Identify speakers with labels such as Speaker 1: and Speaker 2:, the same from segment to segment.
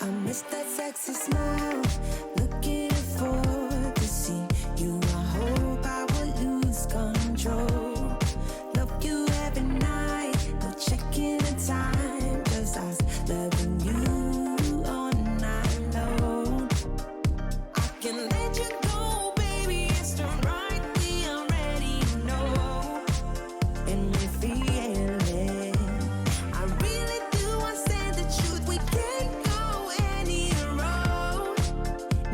Speaker 1: I miss that sexy smile, looking forward to see you. I hope I will lose control. Love you every night, no checking the time, just us loving you all night long. I can let you go, baby, it's the right, we already know, and we feel it. I really do, I say the truth, we can't go any road.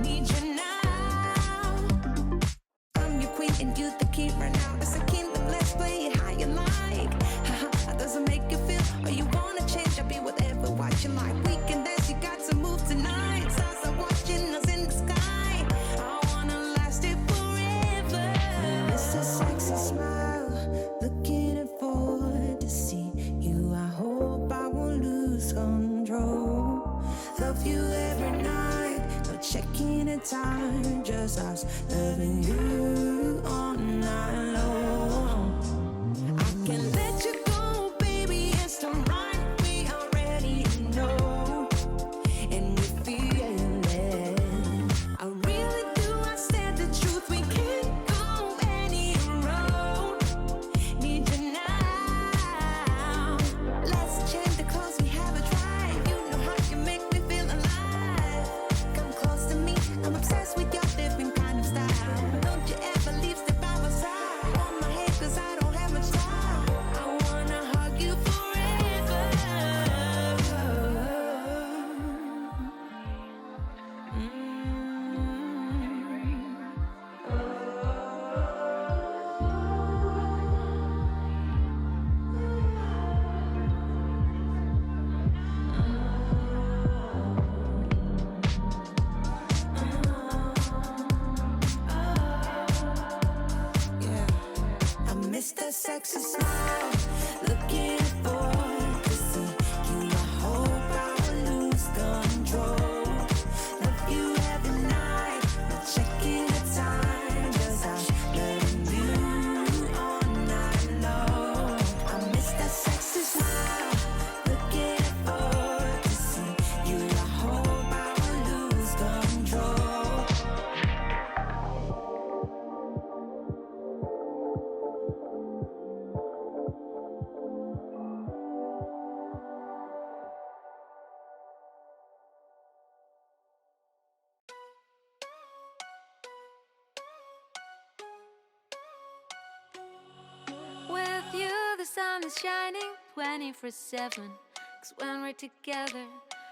Speaker 1: Need you now. I'm your queen and you the king right now. It's a kingdom, let's play it how you like. Haha, doesn't make you feel, or you wanna change, I'll be whatever, what you like. We can dance, you got to move tonight. Stars are watching us in the sky. I wanna last it forever. It's a sexy smile, looking forward to see you. I hope I won't lose control. Love you every night, no checking the time, just us loving you all night long. I can let you go, baby, it's the right, we already know, and we feel it. I really do, I said the truth, we can't go any road. Need you now. Let's change the clothes, we have a drive. You know how you make me feel alive. Come close to me, I'm obsessed with your different kind of style. Don't you ever leave, step by my side. On my head, cause I don't have much time. I wanna hug you forever. Yeah, I miss that sexy smile, looking forward to see you. I hope I will lose control. Love you every night, no checking the time, just us loving you all night long. I miss that sexy smile, looking forward to see you. I hope I will lose control.
Speaker 2: With you, the sun is shining 24/7. 'Cause when we're together,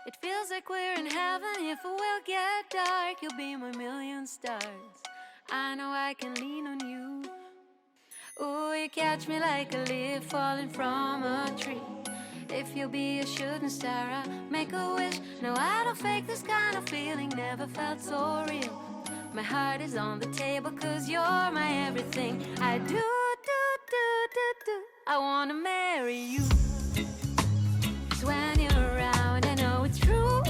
Speaker 2: it feels like we're in heaven. If it will get dark, you'll be my million stars. I know I can lean on you. Ooh, you catch me like a leaf falling from a tree. If you'll be a shooting star, I'll make a wish. No, I don't fake this kind of feeling, never felt so real. My heart is on the table 'cause you're my everything. I do. I wanna marry you. 'Cause when you're around, I know it's true.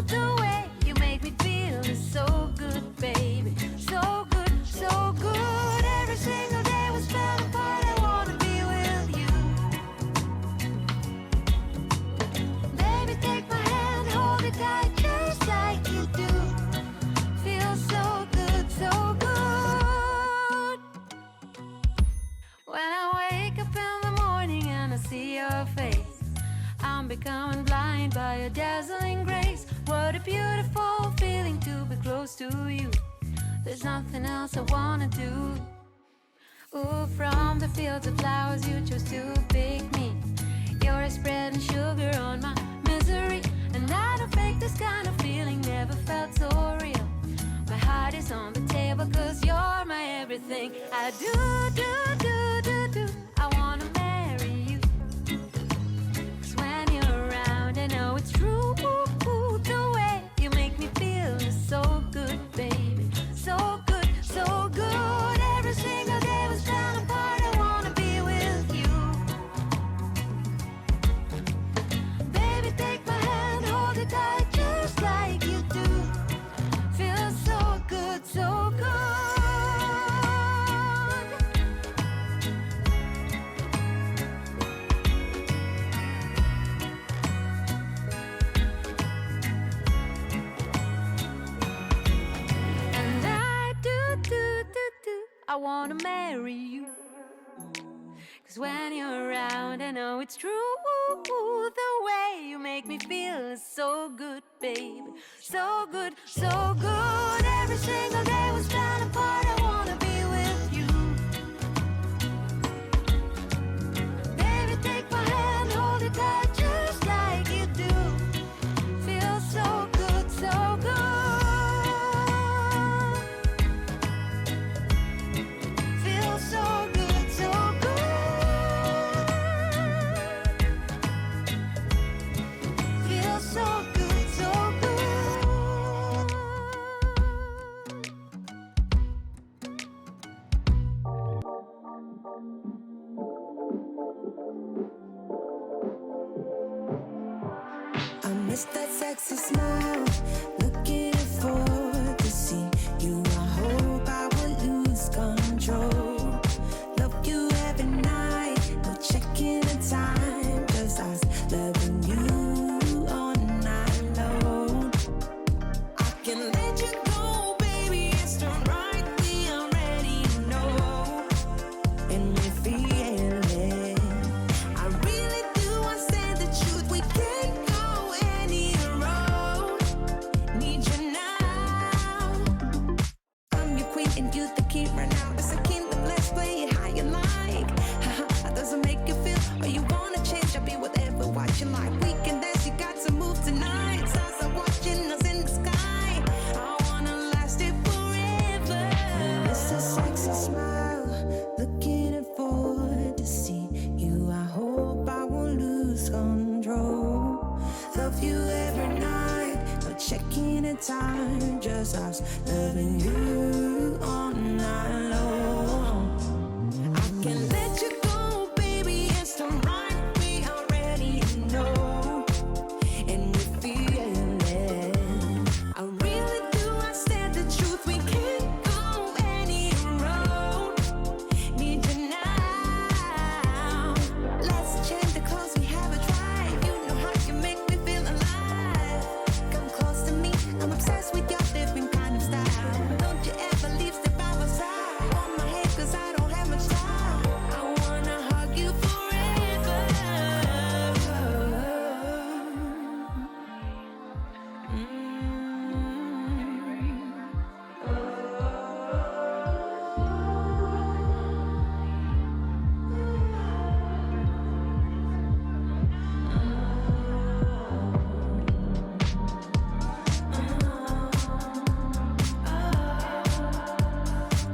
Speaker 2: The way you make me feel is so good, baby. So good, so good. Every single day was fell apart. I wanna be with you. Baby, take my hand, hold it tight, just like you do. Feels so good, so good. When I wake up in the morning and I see your face, I'm becoming blind by your dazzling grace. What a beautiful feeling to be close to you. There's nothing else I wanna do. Ooh, from the fields of flowers you chose to pick me. You're spreading sugar on my misery. And I don't fake this kind of feeling, never felt so real. My heart is on the table 'cause you're my everything. I do. I wanna marry you. 'Cause when you're around, I know it's true. The way you make me feel is so good, baby. So good, so good. Every single day was fell apart. I wanna be with you. Baby, take my hand, hold it tight, just like you do. Feels so good, so good. wanna marry you. 'Cause when you're around, I know it's true. The way you make me feel is so good, baby. So good, so good. Every single day we spend apart, I wanna be with you. Baby, take my hand, hold it tight just like you do. Feels so good, so good. Feels so good, so good. Feels so good, so good.
Speaker 1: I miss that sexy smile, looking forward to see you. I hope I will lose control. Love you every night, no checking the time, just us loving you all night long. I can let you go, baby, it's the right thing, I already know. And we feel it, I really do, I say the truth, we can't go any road. Need you now, I'm your queen and you the king right now. It's a kingdom, let's play it how you like. Haha, doesn't make you feel, or you wanna change, I'll be whatever, what you like. We can dance, you got to move tonight. Stars are watching us in the sky, I wanna last it forever. It's a sexy smile, looking forward to see you. I hope I won't lose control. Love you every night, no checking the time, just us loving you all night long. I can let you go, baby, it's the right we already know. And we feel it, I really do, I said the truth, we can't go any road. Need you now, let's change the clothes we haven't tried. You know how you make me feel alive. Come close to me, I'm obsessed with your different kind of style. Don't you ever leave, step by my side. On my head, 'cause I don't have much time. I wanna hug you forever.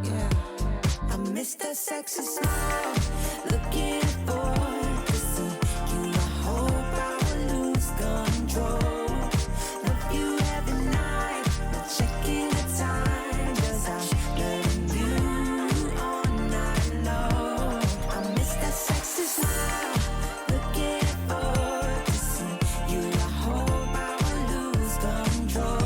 Speaker 1: Yeah, I miss that sexy smile, looking forward to see you. I hope I will lose control. Love you every night, no checking the time, just us loving you all night long. I miss that sexy smile, looking forward to see you. I hope I will lose control.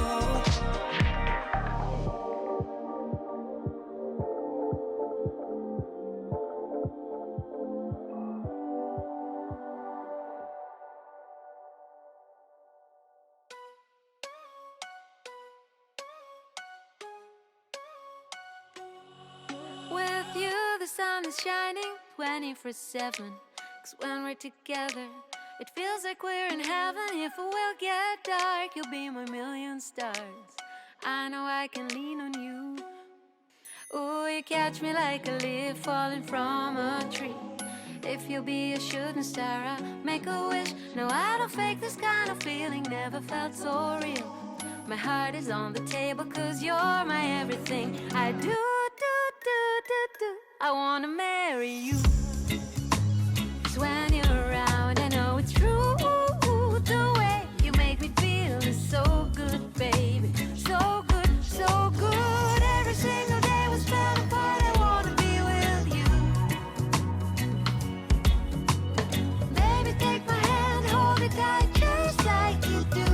Speaker 2: With you, the sun is shining 24/7. 'Cause when we're together, it feels like we're in heaven. If it will get dark, you'll be my million stars. I know I can lean on you. Ooh, you catch me like a leaf falling from a tree. If you'll be a shooting star, I'll make a wish. No, I don't fake this kind of feeling, never felt so real. My heart is on the table 'cause you're my everything. I do. I wanna marry you. 'Cause when you're around, I know it's true. The way you make me feel is so good, baby. So good, so good. Every single day we spend apart, I wanna be with you. Baby, take my hand, hold it tight just like you do.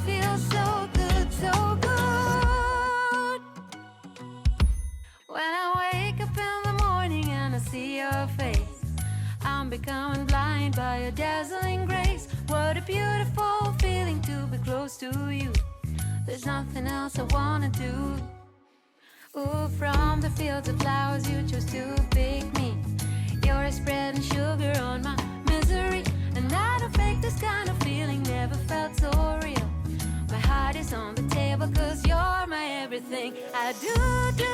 Speaker 2: Feels so good, so good. When I wake up in the morning and I see your face, I'm becoming blind by your dazzling grace. What a beautiful feeling to be close to you. There's nothing else I wanna do. Ooh, from the fields of flowers you chose to pick me. You're spreading sugar on my misery. And I don't fake this kind of feeling, never felt so real. My heart is on the table 'cause you're my everything. I do